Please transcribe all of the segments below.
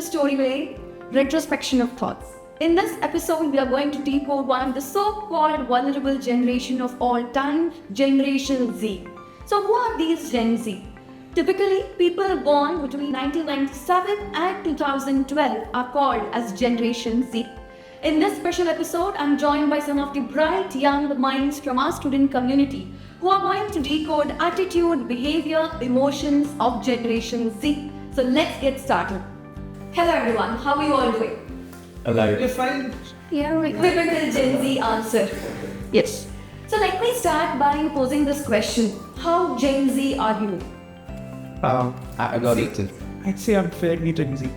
Story Way, Retrospection of Thoughts. In this episode, we are going to decode one of the so-called vulnerable generation of all time, Generation Z. So who are these Gen Z? Typically, people born between 1997 and 2012 are called as Generation Z. In this special episode, I'm joined by some of the bright young minds from our student community who are going to decode attitude, behavior, emotions of Generation Z. So let's get started. Hello everyone, how are you all doing? Alive. You're fine. Yeah, typical Gen Z answer. Yes. So let me start by posing this question. How Gen Z are you? I got it. I'd say I'm fairly Gen Z.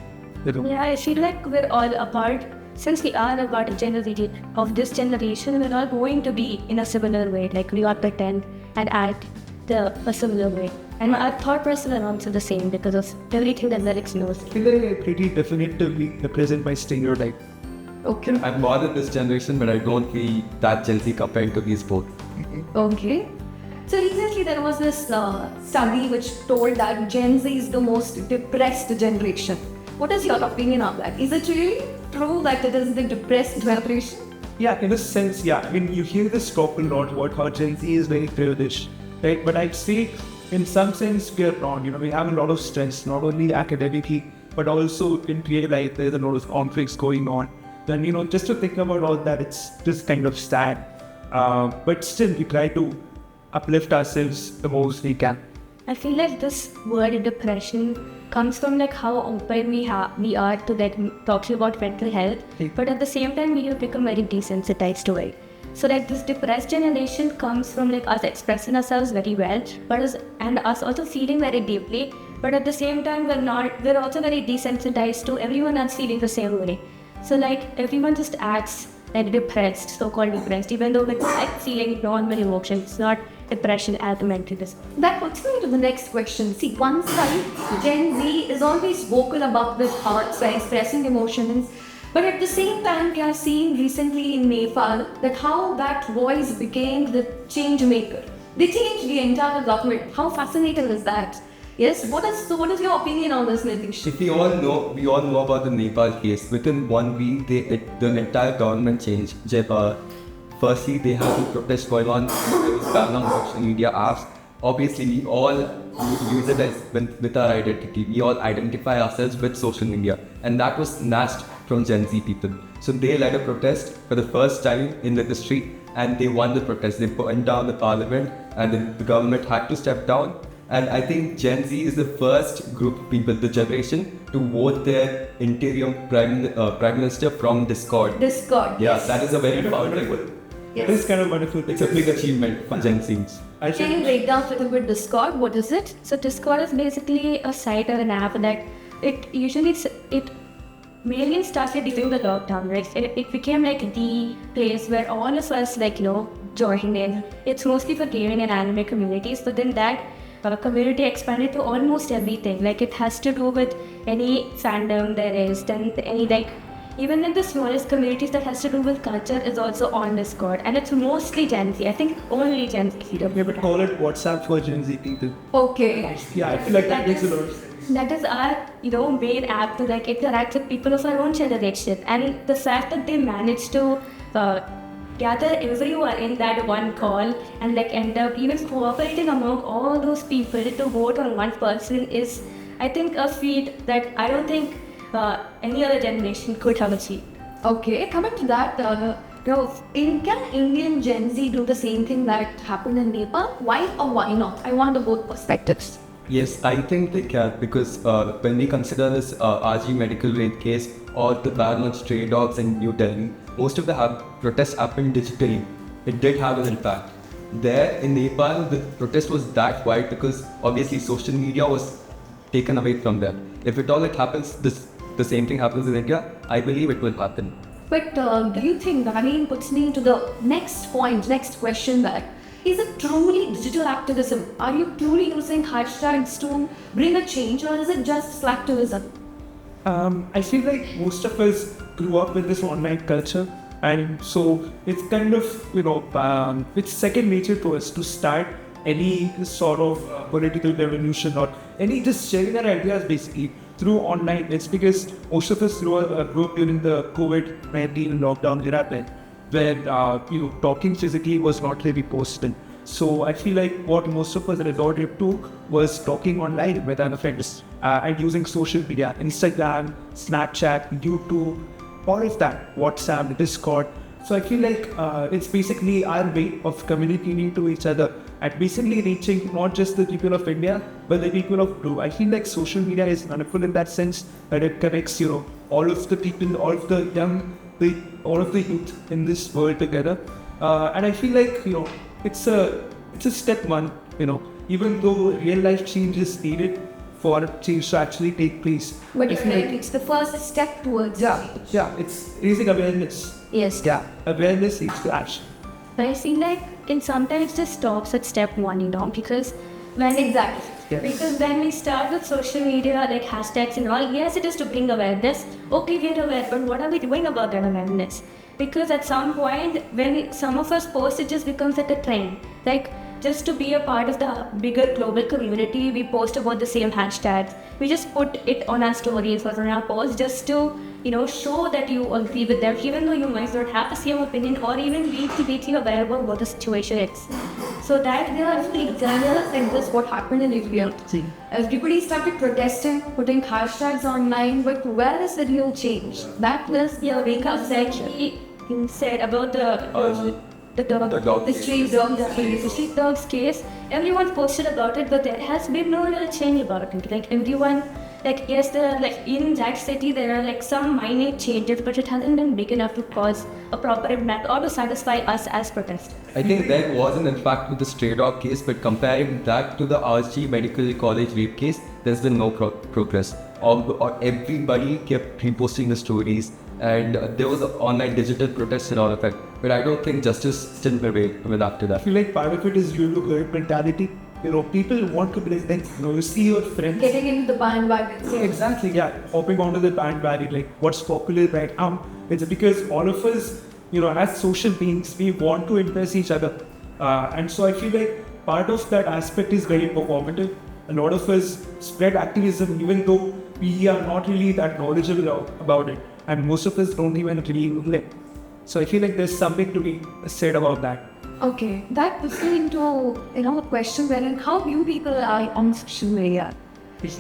Yeah, I feel like we're all apart. Since we are a part of generation of this generation, we're all going to be in a similar way. Like we all pretend and act a similar way. And our thought process are also the same because of everything that lyrics knows. I feel like I pretty definitively represent my stereotype. Okay. I'm born in this generation, but I don't feel that Gen Z compared to these both. Okay. So recently there was this study which told that Gen Z is the most depressed generation. What is your opinion on that? Is it really true that it is the depressed generation? Yeah, in a sense, yeah. I mean, you hear this talk a lot about how Gen Z is very privileged, right? But I'd say, in some sense, we are wrong. We have a lot of stress, not only academically, but also in real life. There's a lot of conflicts going on. Then, just to think about all that, it's just kind of sad. But still, we try to uplift ourselves the most we can. I feel like this word depression comes from like how open we are to like talking about mental health, but at the same time we have become very desensitized to it. So like this depressed generation comes from like us expressing ourselves very well, and us also feeling very deeply, but at the same time we're also very desensitized to everyone else feeling the same way. So like everyone just acts like depressed, so-called depressed, even though it's like feeling normal emotions, not depression as a mental disorder. That puts me to the next question. See, one side, Gen Z is always vocal about their thoughts by expressing emotions, but at the same time, we are seeing recently in Nepal that how that voice became the change maker. They changed the entire government. How fascinating is that? Yes. What is your opinion on this, Nitish? If we all know about the Nepal case. Within 1 week, the entire government changed. Firstly, they had a protest going on. There was ban on social media apps. Obviously, we all use it as with our identity. We all identify ourselves with social media, and that was snatched from Gen Z people. So they led a protest for the first time in the history, and they won the protest. They burned down the parliament, and the government had to step down. And I think Gen Z is the first group of people, the generation, to vote their interim prime minister from Discord. Discord. Yeah, that is a very powerful. Yes. It's kind of wonderful. It's a big achievement for Gen Zs. Can you break down a little bit Discord? What is it? So Discord is basically a site or an app that it mainly started during the lockdown, right? It became like the place where all of us joined in. It's mostly for gaming and anime communities, but then that community expanded to almost everything. Like it has to do with any fandom there is, then even in the smallest communities that has to do with culture is also on Discord, and it's mostly Gen Z. I think only Gen Z. We would call it WhatsApp for Gen Z people. Okay. Yeah, I feel like that makes a lot of sense. That is our main app to like interact with people of our own generation, and the fact that they managed to gather everyone in that one call and like end up even cooperating among all those people to vote on one person is, I think, a feat that I don't think any other generation could have achieved. Okay, coming to that, can Indian Gen Z do the same thing that happened in Nepal? Why or why not? I want both perspectives. Yes, I think they can, because when we consider this RG medical raid case or the ban on stray dogs in New Delhi, most of the protests happened digitally. It did have an impact. There in Nepal, the protest was that quiet because obviously social media was taken away from them. If at all it happens, the same thing happens in India, I believe it will happen. But do you think that puts me to the next question that is it truly digital activism? Are you truly using hashtags to bring a change, or is it just slacktivism? I feel like most of us grew up with this online culture, and so it's kind of, it's second nature to us to start any sort of political revolution or any just sharing our ideas basically. through online. It's because most of us grew up during the COVID-19 lockdown era then, where talking physically was not really possible. So I feel like what most of us resorted to was talking online with our friends and using social media, Instagram, Snapchat, YouTube, all of that, WhatsApp, Discord. So I feel like it's basically our way of communicating to each other and basically reaching not just the people of India, but the people of globe. I feel like social media is wonderful in that sense that it connects, all of the people, all of the young, all of the youth in this world together. And I feel like, it's a step one, even though real life change is needed for change to actually take place. But it's the first step towards change. Yeah, it's raising awareness. Yes. Yeah, awareness leads to action. But I feel like it sometimes just stops at step one, because when Exactly. Yeah. because when we start with social media, like hashtags and all, yes, it is to bring awareness. Okay, we're aware, but what are we doing about that awareness? Because at some point, when some of us post, it just becomes like a trend. Like, just to be a part of the bigger global community, we post about the same hashtags. We just put it on our stories or on our posts just to, show that you agree with them, even though you might not have the same opinion or even be completely aware about what the situation is. So that There are actually examples like this what happened in India. Everybody started protesting, putting hashtags online, but where is the real change? That was wake up exactly you said about the dog street dogs. the street dogs case. Everyone posted about it, but there has been no real change about it. Like everyone, yes, there are in that city there are some minor changes, but it hasn't been big enough to cause a proper impact or to satisfy us as protesters. I think there was an impact with the stray dog case, but comparing that to the RG Medical College rape case, there's been no progress. Or everybody kept reposting the stories, and there was an online digital protest and all of that. But I don't think justice still prevailed with after I that. feel like part of it is due to herd mentality. People want to be like, you see your friends. Getting into the bandwagon. Exactly, yeah. Hopping onto the bandwagon, like what's popular right now. It's because all of us, as social beings, we want to impress each other. And so I feel like part of that aspect is very performative. A lot of us spread activism even though we are not really that knowledgeable about it. And most of us don't even really know it. So I feel like there's something to be said about that. Okay, that puts me into a question wherein how you people are on social media.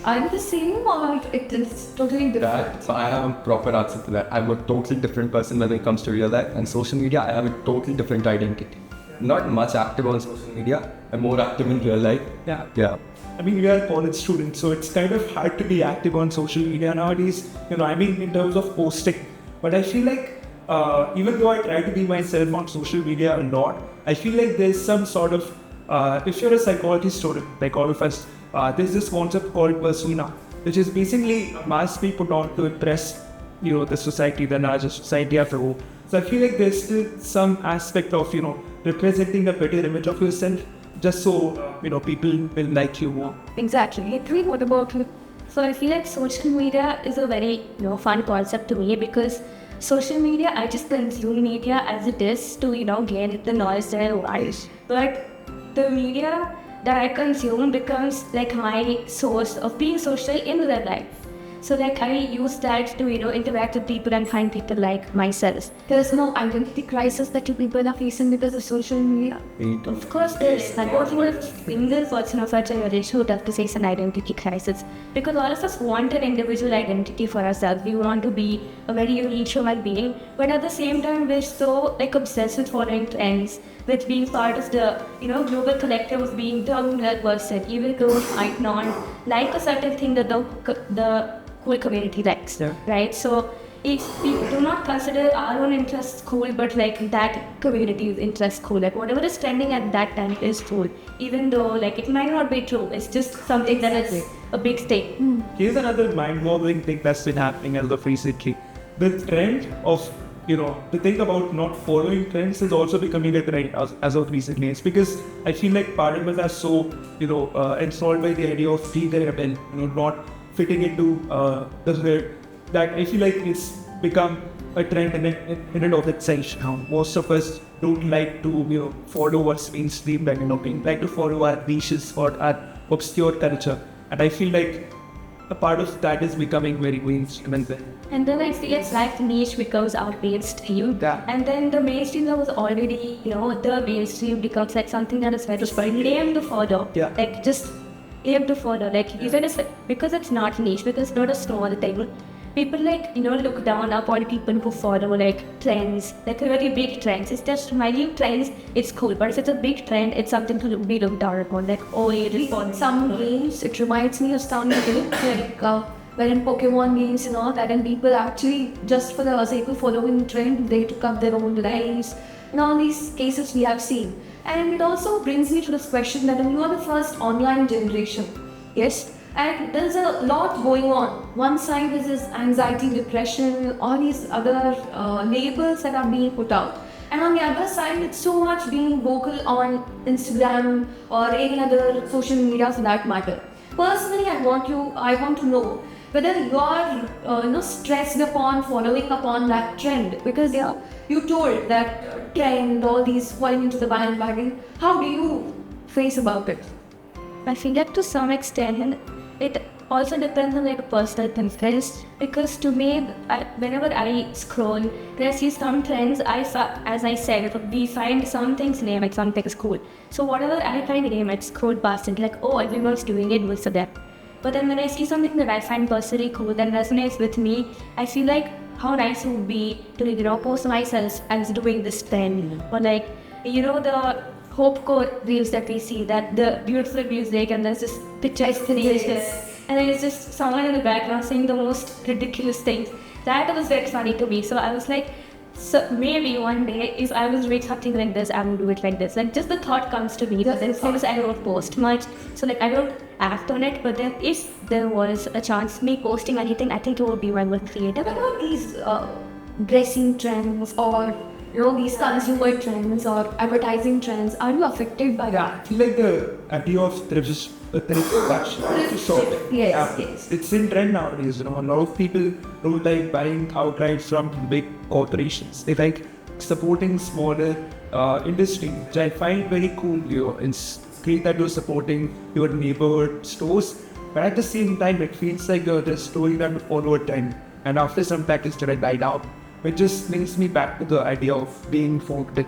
Are you the same or it is totally different? So I have a proper answer to that. I'm a totally different person when it comes to real life, and social media, I have a totally different identity. Not much active on social media. I'm more active in real life. Yeah. I mean, we are college students, so it's kind of hard to be active on social media nowadays. In terms of posting. But I feel like even though I try to be myself on social media a lot, I feel like there's some sort of, if you're a psychology student, like all of us, there's this concept called persona, which is basically a mask we put on to impress, the society, the larger society as a whole. So I feel like there's still some aspect of, representing a better image of yourself, just so, people will like you more. Exactly. What about you? So I feel like social media is a very fun concept to me because social media, I just consume media as it is to gain the knowledge that I want. But the media that I consume becomes my source of being social in real life. So I use that to interact with people and find people like myself. There's no identity crisis that you people are facing because of social media. Of course, there's not a single person of our generation who does to face an identity crisis. Because all of us want an individual identity for ourselves. We want to be a very unique human being. But at the same time, we're so obsessed with following trends, with being part of the global collective of being the real person, even though we might not like a certain thing that the whole community likes, right? So if we do not consider our own interests cool, but that community's interests cool, whatever is trending at that time is cool, even though it might not be true. It's just something that is a big stake. Here's another mind-boggling thing that's been happening as of recently. The trend of, the thing about not following trends is also becoming a trend as of recently. It's because I feel like part of us are so, enthralled by the idea of being a rebel, not fitting into the herd, that I feel like it's become a trend in and of itself now. Most of us don't like to follow what's mainstream, we like to follow our niches or our obscure culture. And I feel like a part of that is becoming very mainstream. And then I feel it's like niche becomes our mainstream. Yeah. And then the mainstream that was already, the mainstream becomes like something that is very aim to follow. Yeah. Like just aim to follow. Like even if, because it's not niche, because it's not a small thing. People look down upon people who follow like trends, like really big trends. It's just minute trends, it's cool. But if it's a big trend, it's something to be looked down upon. Like, oh, it is on Some games, it reminds me of some games like wherein Pokemon games and all that, and people actually, just for the sake of following trend, they took up their own lives. In all these cases we have seen. And it also brings me to this question that you are the first online generation. Yes? And there's a lot going on. One side is this anxiety, depression, all these other labels that are being put out. And on the other side, it's so much being vocal on Instagram or any other social media for that matter. Personally, I want to know whether you're stressed upon following upon that trend, because you told that trend, all these falling into the bandwagon. How do you face about it? I feel like to some extent, it also depends on like personal preference, because to me, whenever I scroll, I see some trends. As I said, we find some things lame, like something is cool. So whatever I find lame, I scroll past it, like, oh, everyone's doing it, what's that? But then when I see something that I find personally cool, that resonates with me, I feel like how nice it would be to post myself as doing this trend, or like the hopecore reels that we see, that the beautiful music and there's this picture and then it's just someone in the background saying the most ridiculous things. That was very funny to me. So I was like, so maybe one day if I was doing something like this, I would do it like this. Like just the thought comes to me, but then since I don't post much, so like I don't act on it. But then if there was a chance me posting anything, I think it would be when we're creative. What about these dressing trends or these consumer trends or advertising trends? Are you affected by that? I feel like the idea of thrift fashion is Yes. it's in trend nowadays. A lot of people don't like buying outright from big corporations. They like supporting smaller industry, which I find very cool. It's great that you're supporting your neighborhood stores, but at the same time, it feels like you're just doing that over time. And after some time, it's gonna die down. It just brings me back to the idea of being folded.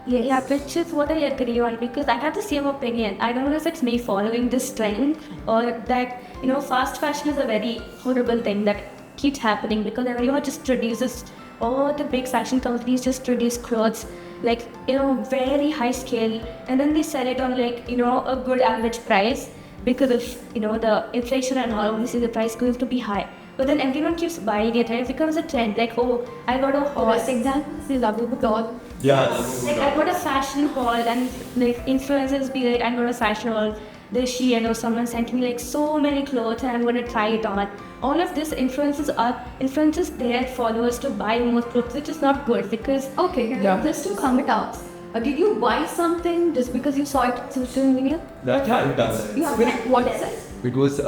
Yeah, which is what I agree on, because I have the same opinion. I don't know if it's me following this trend or that, fast fashion is a very horrible thing that keeps happening, because everyone just produces, all the big fashion companies just produce clothes like, very high scale, and then they sell it on like, a good average price, because of, the inflation and all, obviously the price going to be high. But then everyone keeps buying it and it becomes a trend. Like, oh, I got a horse. Examples is doll. Yeah. Like, I got a fashion haul, and like influencers be like, I got a fashion haul this year, or someone sent me like so many clothes and I'm going to try it on. All of this influences their followers to buy more clothes, which is not good, because Just to come it out. Did you buy something just because you saw it on social media? It does. Yeah. What is it? It was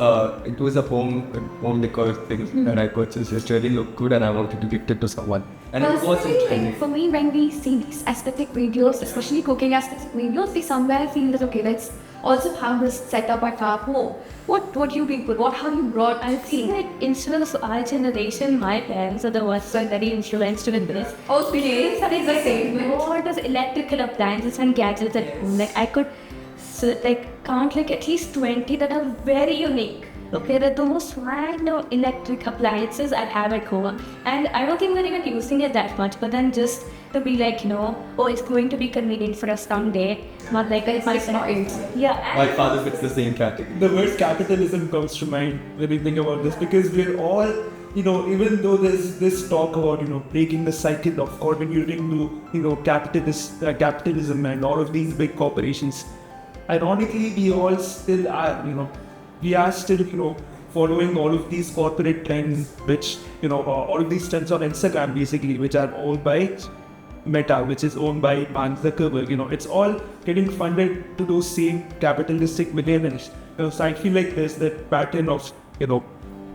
a home decor thing that I purchased. It really looked good, and I wanted to gift it to someone. And it wasn't Personally, trendy. for me, when we see these aesthetic videos, especially cooking aesthetic videos, we somewhere feel that okay, let's also have this setup at our home. What you people? What have you brought? I feel like instead of our generation, my parents are the ones who are very influenced with this. Okay, that is the same. All those electrical appliances and gadgets at home. Like I could count like at least 20 that are very unique. Okay, they're the most random electric appliances I have at home, and I don't think we're even using it that much. But then just to be like, oh, it's going to be convenient for us someday. Not like it's my yeah. My father fits the same category. The word capitalism comes to mind when we think about this, because we're all, even though there's this talk about, breaking the cycle of contributing to, capitalism and all of these big corporations, ironically, we all still are, we are still, following all of these corporate trends, which, all of these trends on Instagram, basically, which are owned by Meta, which is owned by Mark Zuckerberg. It's all getting funded to those same capitalistic millionaires. So I feel like there's that pattern of,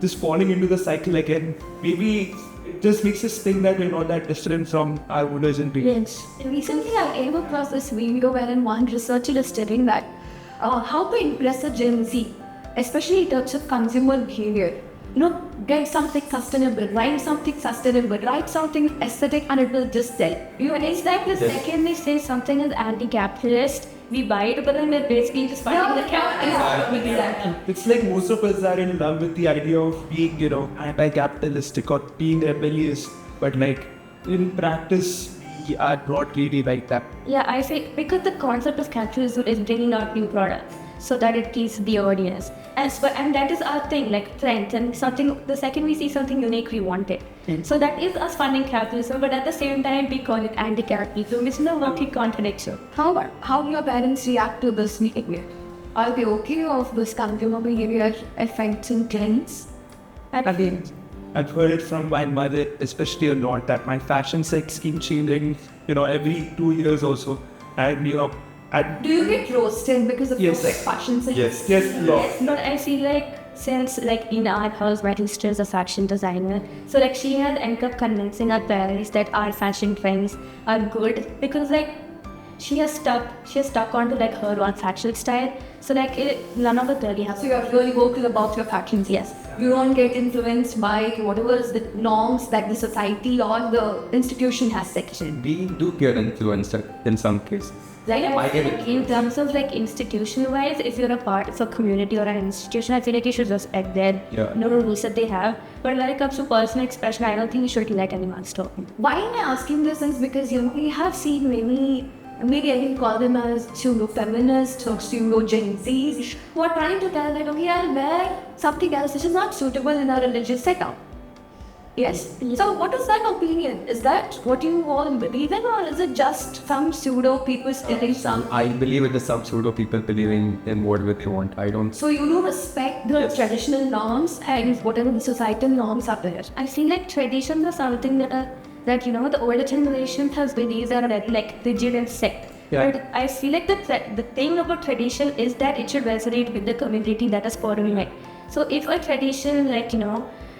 just falling into the cycle again. Maybe it just makes us think that we're not that different from our owners and Yes. Recently, I came across this video wherein one researcher is stating that how to impress a Gen Z. especially in terms of consumer behavior. Get something sustainable, write something sustainable, write something aesthetic, and it will just sell. It's like the second they say something is anti-capitalist, we buy it, but then we're basically just fighting the capitalist. It's like most of us are in love with the idea of being, anti-capitalistic or being rebellious, but like in practice, we are not really like that. Yeah, I say because the concept of capitalism is bringing out new products so that it keeps the audience. And that is our thing, like trends and something. The second we see something unique, we want it. So that is us funding capitalism, but at the same time, we call it anti-capitalism. It's no working contradiction. How do your parents react to this behavior? Are they okay of this consumer behavior affecting trends? Again, I've heard it from my mother, especially a lot, that my fashion sense keeps changing, every 2 years or so. And, Do you get roasted because of your fashion sense? Yes, Yes, but I feel like since like in our house, my sister is a fashion designer, so like she has ended up convincing our parents that our fashion trends are good because like she has stuck onto like her own fashion style. So like none of it really has. So you're really vocal about your fashions. Yes. You don't get influenced by whatever is the norms that the society or the institution has set. We do get influenced in some cases. Like I feel like in terms of like institutional-wise, if you're a part of a community or an institution, I feel like you should just act there. Yeah. No rules that they have. But when it comes to personal expression, I don't think you should let anyone stop you. Why am I asking this is because we have seen many, maybe I can call them as pseudo-feminists or pseudo-Gen Zs who are trying to tell that, okay, I'll wear something else which is not suitable in a religious setup. Yes. So what is that opinion? Is that what you all believe in, or is it just some pseudo people telling some? I believe it is some pseudo people believing in whatever they want. I don't. So you do respect the traditional norms and whatever the societal norms are there. I feel like traditions are something that the older generation has believed are very like rigid and set. Yeah. But I feel like the thing about tradition is that it should resonate with the community that is following it. So if a tradition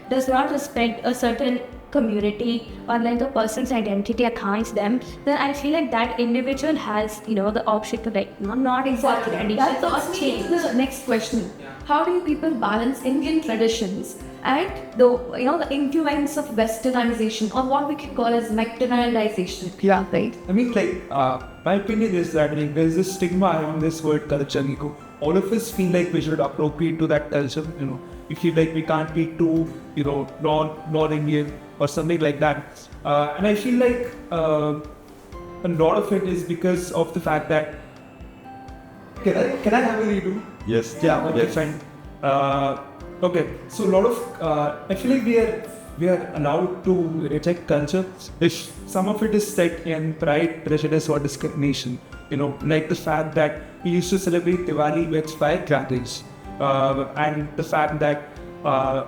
does not respect a certain community or like a person's identity against them, then I feel like that individual has the option to not exactly That leads me to the next question. How do you people balance Indian traditions and the influence of westernization, or what we can call as mechanization? Yeah, right. I mean, my opinion is that there's this stigma around this word culture. All of us feel like we should appropriate to that culture. We feel like we can't be too, non-Indian or something like that. And I feel like a lot of it is because of the fact that. Can I have a redo? Yes. Yeah. Okay. Yes. Fine. Okay. So a lot of I feel like we are allowed to reject culture if some of it is set in pride, prejudice, or discrimination. Like the fact that we used to celebrate Diwali with firecrackers, and the fact that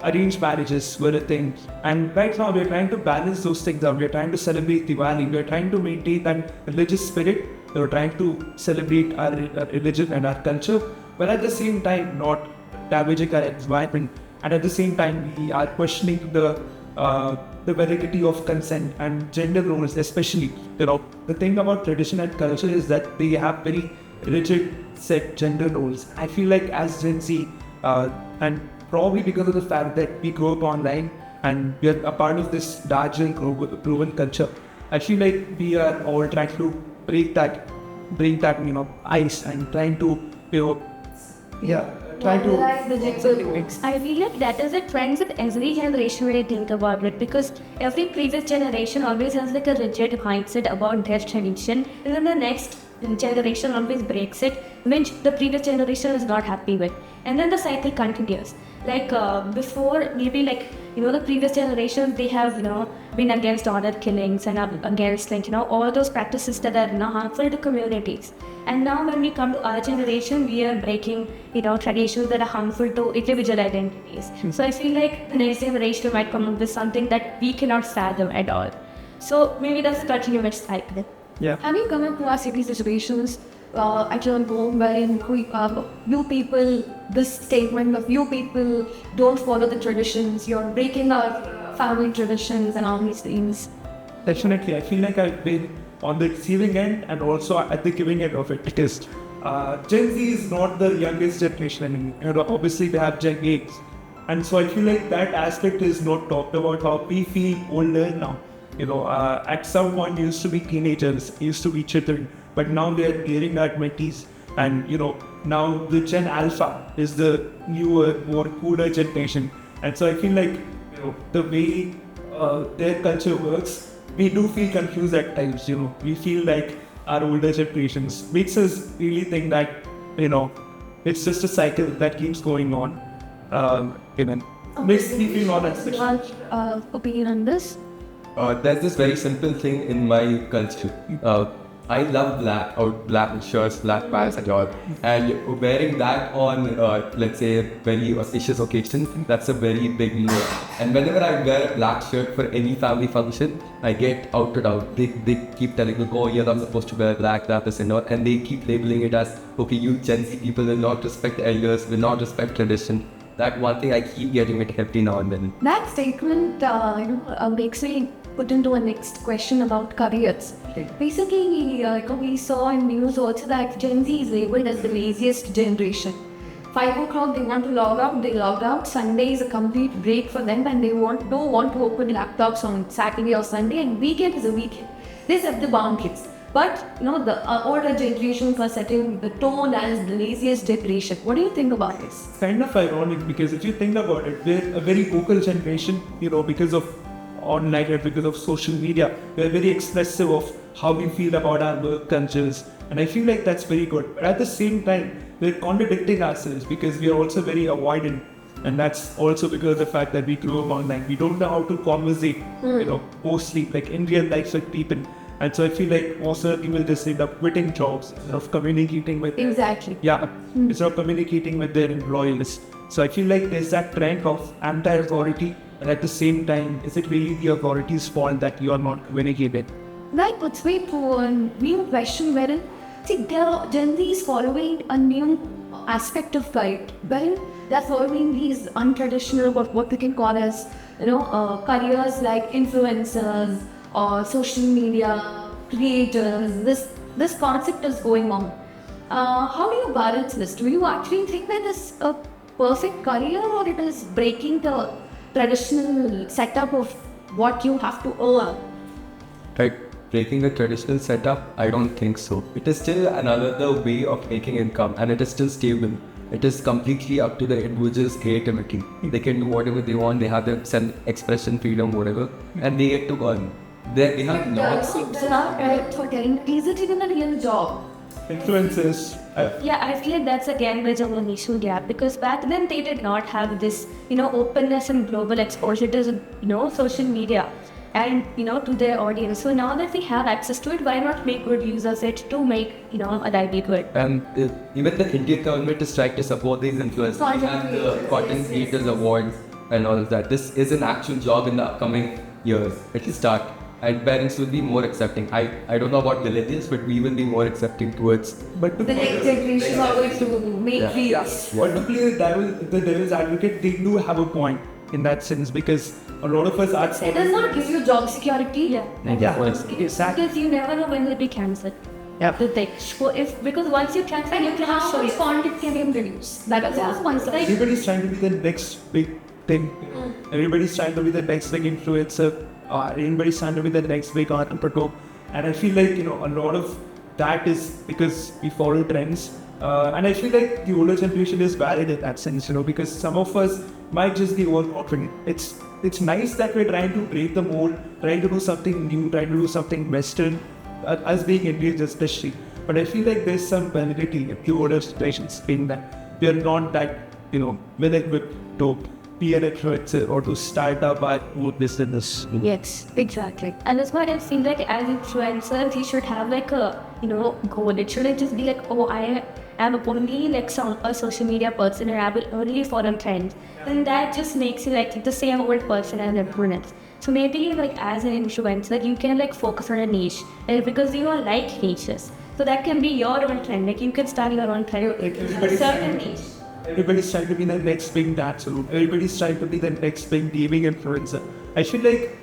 arranged marriages were a thing. And right now we're trying to balance those things out. We're trying to celebrate Diwali. We're trying to maintain that religious spirit. We're trying to celebrate our religion and our culture, but at the same time not damaging our environment. And at the same time we are questioning the validity of consent and gender roles, especially. The thing about tradition and culture is that they have very rigid set gender roles. I feel like as Gen Z, and probably because of the fact that we grow up online and we are a part of this larger and proven culture, I feel like we are all trying to break that ice and trying to try to. I feel like that is a trend with every generation when I think about it, because every previous generation always has like a rigid mindset about their tradition, and then the next generation always breaks it, which the previous generation is not happy with, and then the cycle continues. Like before, maybe the previous generation, they have been against honor killings and against all those practices that are harmful to communities. And now when we come to our generation, we are breaking traditions that are harmful to individual identities. So I feel like the next generation might come up with something that we cannot fathom at all. So maybe that's a continuous cycle. Yeah. Have you come across any situations at your home wherein you people, this statement of you people don't follow the traditions, you're breaking our family traditions and all these things? Definitely, I feel like I've been on the receiving end and also at the giving end of it. Because Gen Z is not the youngest generation anymore. Obviously they have Gen X. And so I feel like that aspect is not talked about, how we feel older now. At some point used to be teenagers, used to be children, but now they're nearing our 20s. And now the Gen Alpha is the newer, more cooler generation. And so I feel like the way their culture works, we do feel confused at times. We feel like our older generations makes us really think that it's just a cycle that keeps going on. Makes me feel not as such. Opinion on this? There's this very simple thing in my culture. I love black shirts, black pants and all. And wearing that on, let's say, very auspicious occasion, that's a very big no. And whenever I wear a black shirt for any family function, I get outed out. They keep telling me, oh, you're not supposed to wear black, that, this and all. And they keep labeling it as, okay, you Gen Z people will not respect elders, will not respect tradition. That one thing I keep getting it every now and then. That statement, makes me put into a next question about careers. Basically, we saw in news also that Gen Z is labeled as the laziest generation. 5 o'clock they want to log out, they log out. Sunday is a complete break for them, and they don't want to open laptops on Saturday or Sunday, and weekend is a weekend. They set the boundaries. But the older generations are setting the tone as the laziest generation. What do you think about this? Kind of ironic, because if you think about it, we're a very vocal generation, because of online and because of social media. We're very expressive of how we feel about our work cultures, and I feel like that's very good. But at the same time, we're contradicting ourselves, because we are also very avoidant, and that's also because of the fact that we grew up online. We don't know how to conversate, mostly like in real life with people. And so I feel like most of the people just end up quitting jobs instead of communicating with instead of communicating with their employees. So I feel like there's that trend of anti-authority, and at the same time, is it really the authority's fault that you are not communicating? That puts me to a new question wherein, Gen Z is following a new aspect of life. Well, they're following these untraditional, what we can call as, careers like influencers or social media creators. This concept is going on. How do you balance this? Do you actually think that it's a perfect career, or it is breaking the traditional setup of what you have to earn? Like breaking the traditional setup, I don't think so. It is still another way of making income, and it is still stable. It is completely up to the individual's creativity. They can do whatever they want. They have their self-expression freedom, whatever, and they get to earn. They have not. Is it even a real job? Influencers. Yeah, I feel like that's again a generational gap, because back then they did not have this, openness and global exposure to, social media and, to their audience. So now that we have access to it, why not make good use of it to make, a livelihood? And even the Indian government is trying to support these influencers. We have the Content Creators Awards and all of that. This is an actual job in the upcoming years. It will start. And parents will be more accepting. I don't know about millennials, but we will be more accepting towards. But the next generation are going to make reels. But to play the devil's advocate, they do have a point in that sense, because a lot of us are. It does not give you job security. Exactly. Because you never know when it will be cancelled. Yeah. Because once you cancel, you cannot How show much it. content can you produce? That is also one side. Everybody's trying to be the next big thing. Everybody's trying to be the next big influencer. Everybody's trying to be the next big entrepreneur. And I feel like, a lot of that is because we follow trends. And I feel like the older generation is valid in that sense, because some of us might just be overconfident. It's nice that we're trying to break the mold, trying to do something new, trying to do something Western, us being Indians especially. But I feel like there's some validity in the older generations in that we're not that, willing to be an influencer or to start up our own business. Yes, exactly. And that's why I feel like as influencers, you should have like a, goal. It shouldn't just be like, oh, I am only like a social media person, or I will only follow trends. And that just makes you like the same old person as everyone else. So maybe like as an influencer, you can like focus on a niche, because you are like niches. So that can be your own trend. Like you can start your own trend with a certain niche. Everybody's trying to be the next big dancer. Everybody's trying to be the next big gaming influencer. I feel like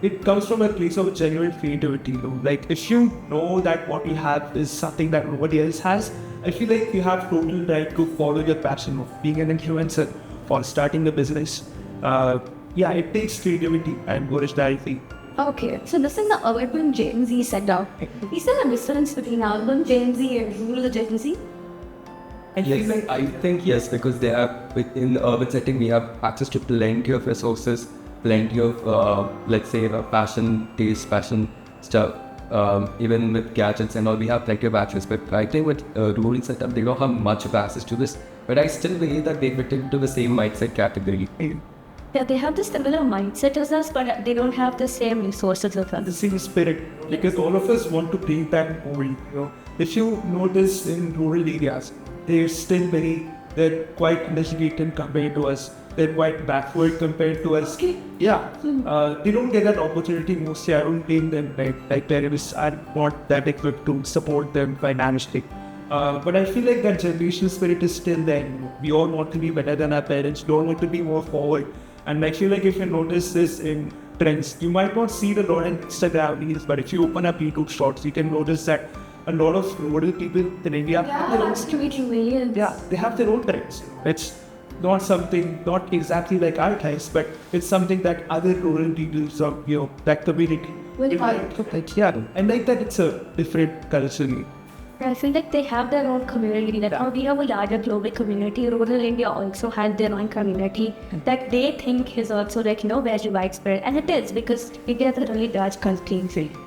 it comes from a place of genuine creativity. Like if you know that what you have is something that nobody else has, I feel like you have total right to follow your passion of being an influencer or starting a business. It takes creativity and originality. Okay, so this is the urban Gen Z setup. Is there a difference between urban Gen Z and rural Gen Z? Yes, I think yes, because they have, in the urban setting, we have access to plenty of resources, plenty of, let's say, fashion taste, fashion stuff. Even with gadgets and all, we have plenty of access. But I think with rural setup, they don't have much of access to this. But I still believe that they fit into the same mindset category. Yeah, they have the similar mindset as us, but they don't have the same resources as us. The same spirit, because all of us want to bring that mold. If you notice in rural areas, they're quite educated compared to us. They're quite backward compared to us. Yeah, they don't get that opportunity mostly. I don't blame them. Like parents are not that equipped to support them financially. But I feel like that generational spirit is still there. We all want to be better than our parents. We all want to be more forward. And I feel like if you notice this in trends, you might not see it a lot in Instagram reels, but if you open up YouTube Shorts, you can notice that a lot of rural people in India they have their own trends. It's not exactly like our trends, but it's something that other rural people, that community. And like that, it's a different culture. I feel like they have their own community. That how we have a larger global community. Rural India also has their own community that they think is also very widespread, and it is because India is a really large country,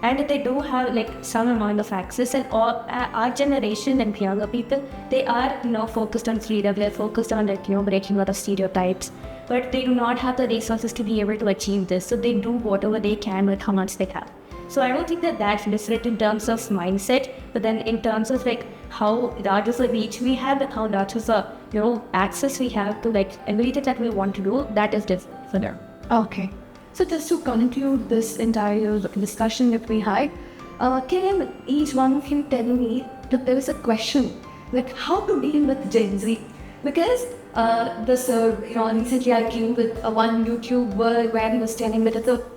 and they do have some amount of access. And all our generation and younger people, they are focused on freedom. They're focused on breaking out of stereotypes, but they do not have the resources to be able to achieve this. So they do whatever they can with how much they have. So I don't think that that's different in terms of mindset, but then in terms of how large is the reach we have and how large is the access we have to everything that we want to do, that is different for them. Okay. So just to conclude this entire discussion that we had, can each one of you tell me that there is a question how to deal with Gen Z? Because recently I came with one YouTuber where he was telling that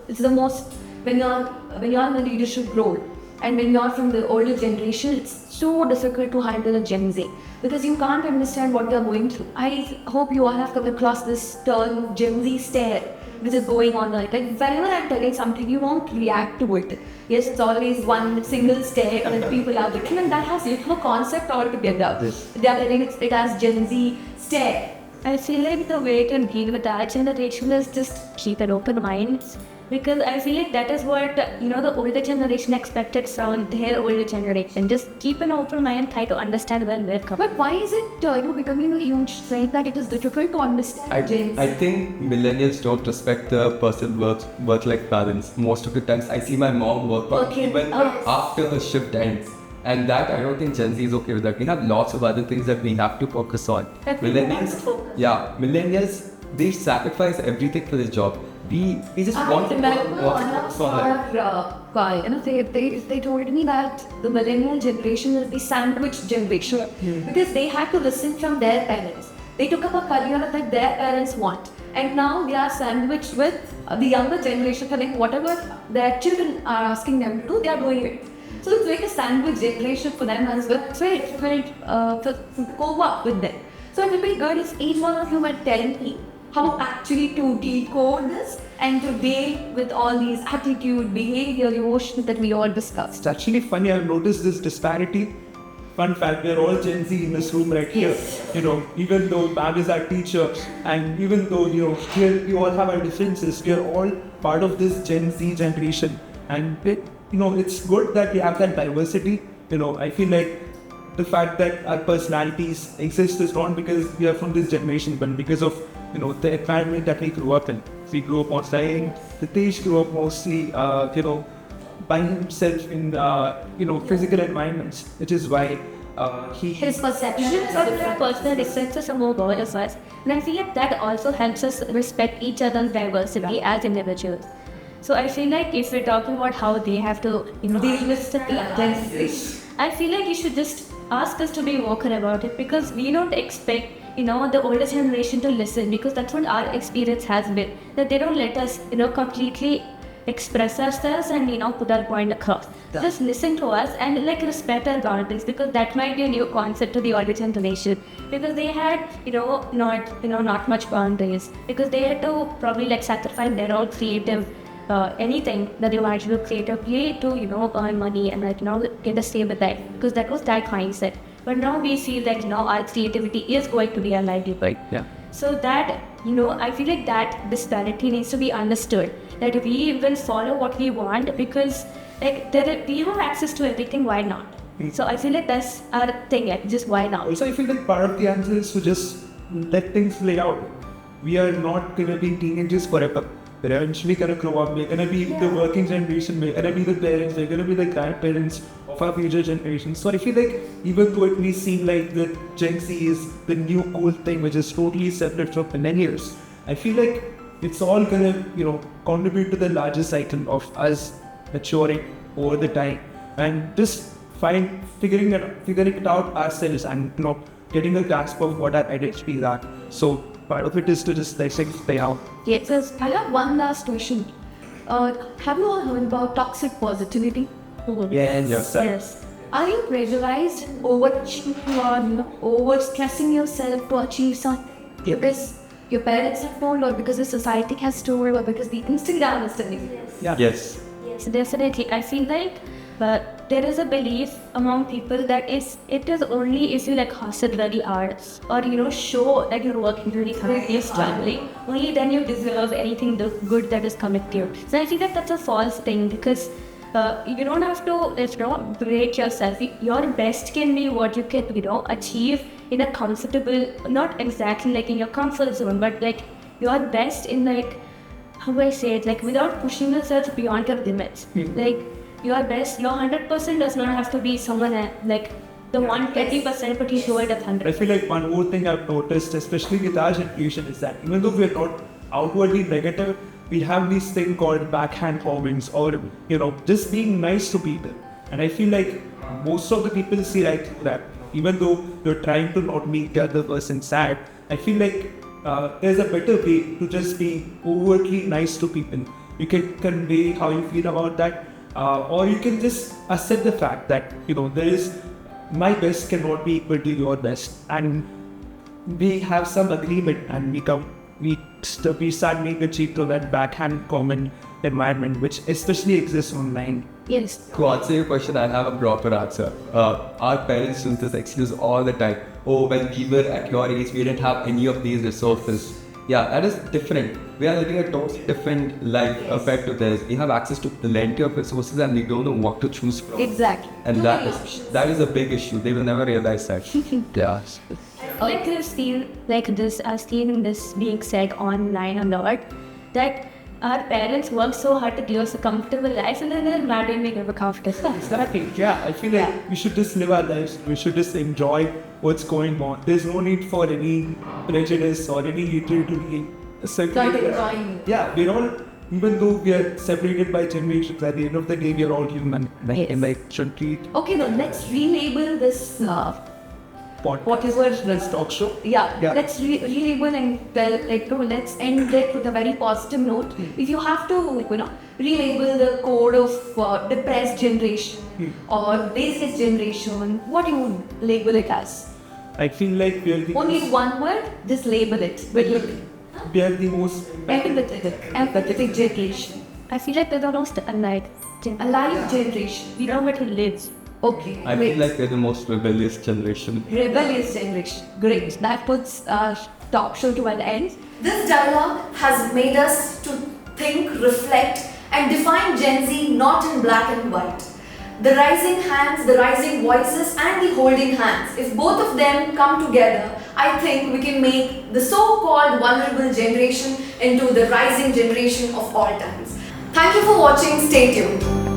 it's the most when you're in the leadership role and when you're from the older generation, it's so difficult to handle a Gen Z because you can't understand what they're going through. I hope you all have come across this term Gen Z stare, which is going on whenever I'm telling something, you won't react to it. Yes, it's always one single stare and people are looking, and that has no concept altogether. They are telling it as Gen Z stare. I feel like the way to deal with that generation is just keep an open mind. Because I feel like that is what, the older generation expected from their older generation. Just keep an open mind, try to understand where they're coming. But why is it becoming a huge strength that it is difficult to understand? I think millennials don't respect the person work-life balance. Most of the times, I see my mom work even after the shift ends. And that, I don't think Gen Z is okay with that. We have lots of other things that we have to focus on. Millennials, they sacrifice everything for this job. We just want to they told me that the millennial generation will be sandwich generation because they had to listen from their parents. They took up a career that their parents want, and now they are sandwiched with the younger generation. Whatever their children are asking them to do, they are doing it. So it's like a sandwich generation for them as well. It's very difficult to cope up with them. So it would be good if each one of you were telling me how actually to decode this and to deal with all these attitude, behavior, emotions that we all discussed. It's actually funny, I've noticed this disparity. Fun fact, we're all Gen Z in this room right here. Even though Bab is our teacher, and even though, here we all have our differences, we are all part of this Gen Z generation. And it's good that we have that diversity. I feel like the fact that our personalities exist is not because we are from this generation, but because of the environment that we grew up in. We grew up outside. Ritesh grew up mostly, by himself in physical environments, which is why his perceptions of his personal differences are more broad as us. And I feel like that also helps us respect each other's diversity as individuals. So I feel like if we're talking about how they have to deal with the I feel like you should just ask us to be vocal about it, because we don't expect the older generation to listen, because that's what our experience has been, that they don't let us completely express ourselves and put our point across. Yeah. Just listen to us and like respect our boundaries, because that might be a new concept to the older generation, because they had not much boundaries, because they had to probably like sacrifice their own creative anything that they wanted to creatively to earn money and like get a stable life, because that was that mindset. But now we see that our creativity is going to be our livelihood. Yeah. So that I feel like that disparity needs to be understood, that we will follow what we want because like we have access to everything. Why not? So I feel like that's our thing. Like, just why not? Also, I feel like part of the answer is to just let things play out. We are not going to be teenagers forever. We're eventually going to grow up. We're going to be the working generation. We're going to be the parents. We're going to be the grandparents of our future generations. So I feel like even though it may seem like the Gen Z is the new cool thing, which is totally separate from millennials, I feel like it's all going to, contribute to the larger cycle of us maturing over the time and just figuring it out ourselves and getting a grasp of what our identities are. So part of it is to just let things play out. Yes, so I have one last question. Have you all heard about toxic positivity? Yes. Are you pressurized, overachieving or over stressing yourself to achieve something? Yeah. Because your parents have told, or because the society has told, or because the Instagram is telling you? Yeah. Yes. So definitely, I feel like there is a belief among people that it is only if you like hustle really hard or show that you're working really hard, you're struggling, only then you deserve anything good that is coming to you. So I think that's a false thing, because you don't have to break yourself. Your best can be what you can achieve in a comfortable, not exactly like in your comfort zone, but like your best in like, how do I say it, like without pushing yourself beyond your limits. Like your best, your 100% does not have to be someone like the 120%, but you show it at 100. I feel like one more thing I've noticed, especially with our generation, is that even though we're not outwardly negative, we have this thing called backhand comments or just being nice to people. And I feel like most of the people see like that. Even though you're trying to not make the other person sad, I feel like there's a better way to just be overtly nice to people. You can convey how you feel about that, or you can just accept the fact that there is my best cannot be equal to your best, and we have some agreement, and we start making a cheat to that backhand comment environment, which especially exists online. Yes. To answer your question, I have a proper answer. Our parents use this excuse all the time. Oh, when we were at your age, we didn't have any of these resources. Yeah, that is different. We are living a totally different life compared to theirs. We have access to plenty of resources and we don't know what to choose from. Exactly. And that is a big issue. They will never realize that. Yeah. Like I've seen this being said online a lot, that our parents work so hard to give us a comfortable life and then they're mad when we give a comfortable life. Exactly. Yeah, I feel like we should just live our lives. We should just enjoy what's going on. There's no need for any prejudice or any hatred to be Enjoying. Yeah, we're all, even though we are separated by generations, at the end of the day, we're all human. Yes. Should treat Okay, now let's relabel this whatever this talk show. Yeah. Yeah. Let's relabel and let's end it with a very positive note. If you have to relabel the code of depressed generation or racist generation, what do you label it as? I feel like we are the Only one word, just label it. we are the most Empathetic generation. I feel like we're the most alive Generation. We know where to live. Okay, I great. feel like we're the most rebellious generation. Rebellious generation. Great. That puts our talk show to an end. This dialogue has made us to think, reflect, and define Gen Z not in black and white. The rising hands, the rising voices, and the holding hands. If both of them come together, I think we can make the so-called vulnerable generation into the rising generation of all times. Thank you for watching. Stay tuned.